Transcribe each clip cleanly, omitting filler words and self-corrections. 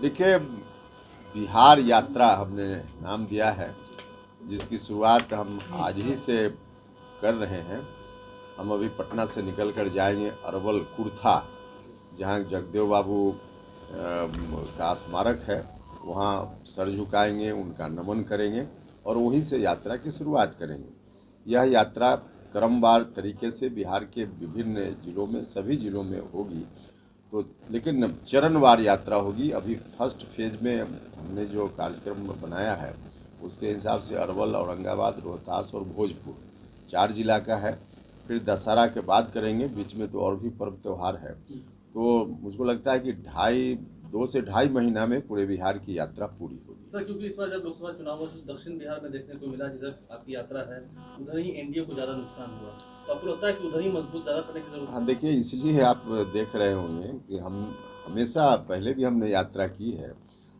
देखिए, बिहार यात्रा हमने नाम दिया है, जिसकी शुरुआत हम आज ही से कर रहे हैं। हम अभी पटना से निकल कर जाएंगे अरवल कुर्था, जहाँ जगदेव बाबू का स्मारक है, वहाँ सर झुकाएंगे, उनका नमन करेंगे और वहीं से यात्रा की शुरुआत करेंगे। यह यात्रा क्रमवार तरीके से बिहार के विभिन्न जिलों में, सभी जिलों में होगी, तो लेकिन चरणवार यात्रा होगी। अभी फर्स्ट फेज में हमने जो कार्यक्रम बनाया है उसके हिसाब से अरवल, औरंगाबाद, रोहतास और भोजपुर 4 जिला का है। फिर दशहरा के बाद करेंगे, बीच में तो और भी पर्व त्यौहार है। तो मुझको लगता है कि 2 से ढाई महीना में पूरे बिहार की यात्रा पूरी होगी। सर, क्योंकि इस बार जब लोकसभा चुनाव हुआ तो दक्षिण बिहार में देखने को मिला, जिधर आपकी यात्रा है उधर ही एनडीए को ज़्यादा नुकसान हुआ, तो आपको लगता है कि उधर ही मजबूत ज़्यादा करने की जरूरत है? हाँ, देखिए, इसलिए आप देख रहे होंगे कि हम हमेशा पहले भी हमने यात्रा की है,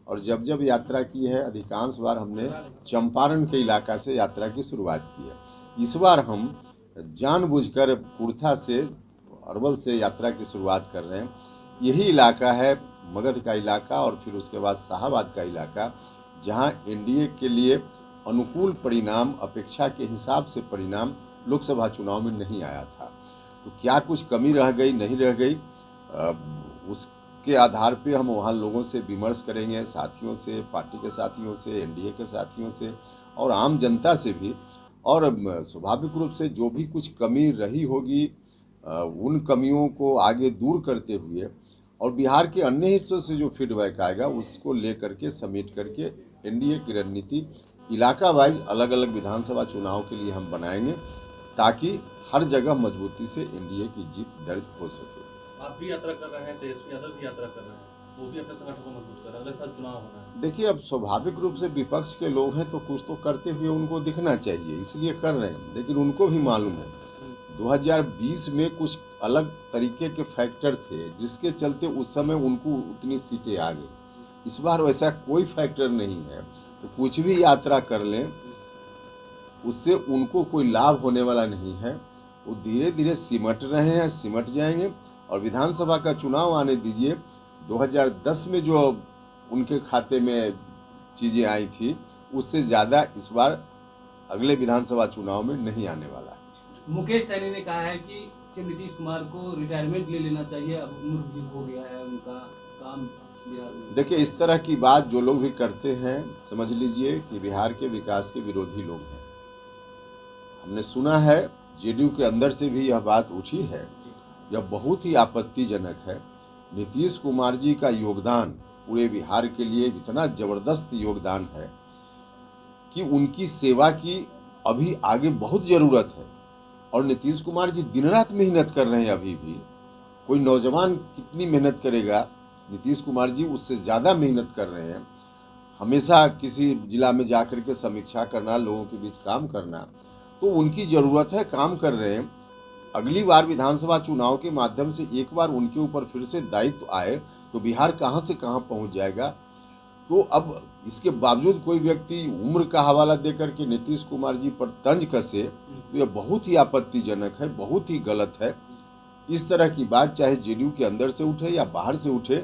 और जब जब यात्रा की है अधिकांश बार हमने चंपारण के इलाका से यात्रा की शुरुआत की है। इस बार हम जानबूझकर कुर्था से, अरवल से यात्रा की शुरुआत कर रहे हैं। यही इलाका है मगध का इलाका और फिर उसके बाद शाहाबाद का इलाका, जहां एनडीए के लिए अनुकूल परिणाम, अपेक्षा के हिसाब से परिणाम लोकसभा चुनाव में नहीं आया था। तो क्या कुछ कमी रह गई, नहीं रह गई, उसके आधार पे हम वहाँ लोगों से विमर्श करेंगे, साथियों से, पार्टी के साथियों से, एनडीए के साथियों से और आम जनता से भी। और स्वाभाविक रूप से जो भी कुछ कमी रही होगी उन कमियों को आगे दूर करते हुए और बिहार के अन्य हिस्सों से जो फीडबैक आएगा उसको लेकर के समेट करके एनडीए की रणनीति इलाका वाइज अलग अलग विधानसभा चुनाव के लिए हम बनाएंगे, ताकि हर जगह मजबूती से एनडीए की जीत दर्ज हो सके। आप भी यात्रा कर रहे हैं, तेजस्वी यादव भी यात्रा कर रहे हैं, वो भी अपने संगठन को मजबूत कर रहे हैं, अगले साल चुनाव होना है। देखिए, अब स्वाभाविक रूप से विपक्ष के लोग हैं तो कुछ तो करते हुए उनको दिखना चाहिए, इसलिए कर रहे हैं। लेकिन उनको भी मालूम है 2020 में कुछ अलग तरीके के फैक्टर थे जिसके चलते उस समय उनको उतनी सीटें आ गई। इस बार वैसा कोई फैक्टर नहीं है, तो कुछ भी यात्रा कर लें उससे उनको कोई लाभ होने वाला नहीं है। वो धीरे धीरे सिमट रहे हैं, सिमट जाएंगे और विधानसभा का चुनाव आने दीजिए। 2010 में जो उनके खाते में चीज़ें आई थी उससे ज़्यादा इस बार अगले विधानसभा चुनाव में नहीं आने वाला है। मुकेश सहनी ने कहा है कि सीएम नीतीश कुमार को रिटायरमेंट ले लेना चाहिए, अब उम्र भी हो गया है उनका, काम बिहार में। देखिए, इस तरह की बात जो लोग भी करते हैं, समझ लीजिए कि बिहार के विकास के विरोधी लोग हैं। हमने सुना है जेडीयू के अंदर से भी यह बात उठी है, यह बहुत ही आपत्तिजनक है। नीतीश कुमार जी का योगदान पूरे बिहार के लिए इतना ज़बरदस्त योगदान है कि उनकी सेवा की अभी आगे बहुत ज़रूरत है। और नीतीश कुमार जी दिन रात मेहनत कर रहे हैं। अभी भी कोई नौजवान कितनी मेहनत करेगा, नीतीश कुमार जी उससे ज़्यादा मेहनत कर रहे हैं। हमेशा किसी जिला में जा कर के समीक्षा करना, लोगों के बीच काम करना, तो उनकी ज़रूरत है, काम कर रहे हैं। अगली बार विधानसभा चुनाव के माध्यम से एक बार उनके ऊपर फिर से दायित्व आए तो बिहार कहाँ से कहाँ पहुँच जाएगा। तो अब इसके बावजूद कोई व्यक्ति उम्र का हवाला देकर के नीतीश कुमार जी पर तंज कसे, तो यह बहुत ही आपत्तिजनक है, बहुत ही गलत है। इस तरह की बात चाहे जेडीयू के अंदर से उठे या बाहर से उठे,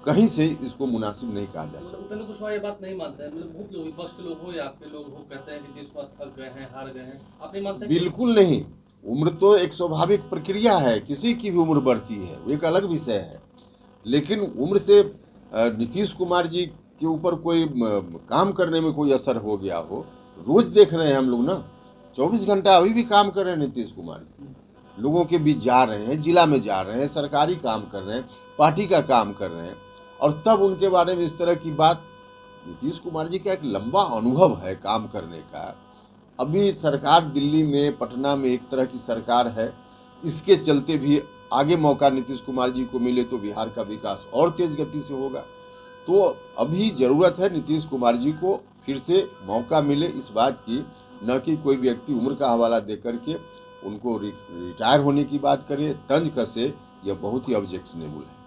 कहीं से इसको मुनासिब नहीं कहा जा सकता। उपेंद्र कुशवाहा ये बात नहीं मानते हैं, मतलब बहुत लोग, विपक्ष के लोग हो या आपके लोग हो, कहते हैं कि नीतीश कुमार थक गए हैं, हार गए हैं, आप नहीं मानते? बिल्कुल नहीं। उम्र तो एक स्वाभाविक प्रक्रिया है, किसी की भी उम्र बढ़ती है, वो एक अलग विषय है। लेकिन उम्र से नीतीश कुमार जी के ऊपर कोई काम करने में कोई असर हो गया हो? रोज देख रहे हैं हम लोग ना, 24 घंटा अभी भी काम कर रहे हैं नीतीश कुमार जी, लोगों के बीच जा रहे हैं, जिला में जा रहे हैं, सरकारी काम कर रहे हैं, पार्टी का काम कर रहे हैं, और तब उनके बारे में इस तरह की बात। नीतीश कुमार जी का एक लंबा अनुभव है काम करने का। अभी सरकार दिल्ली में, पटना में एक तरह की सरकार है, इसके चलते भी आगे मौका नीतीश कुमार जी को मिले तो बिहार का विकास और तेज गति से होगा। तो अभी ज़रूरत है नीतीश कुमार जी को फिर से मौका मिले इस बात की, न कि कोई व्यक्ति उम्र का हवाला दे करके उनको रिटायर होने की बात करे, तंज कसे। यह बहुत ही ऑब्जेक्शनेबल है।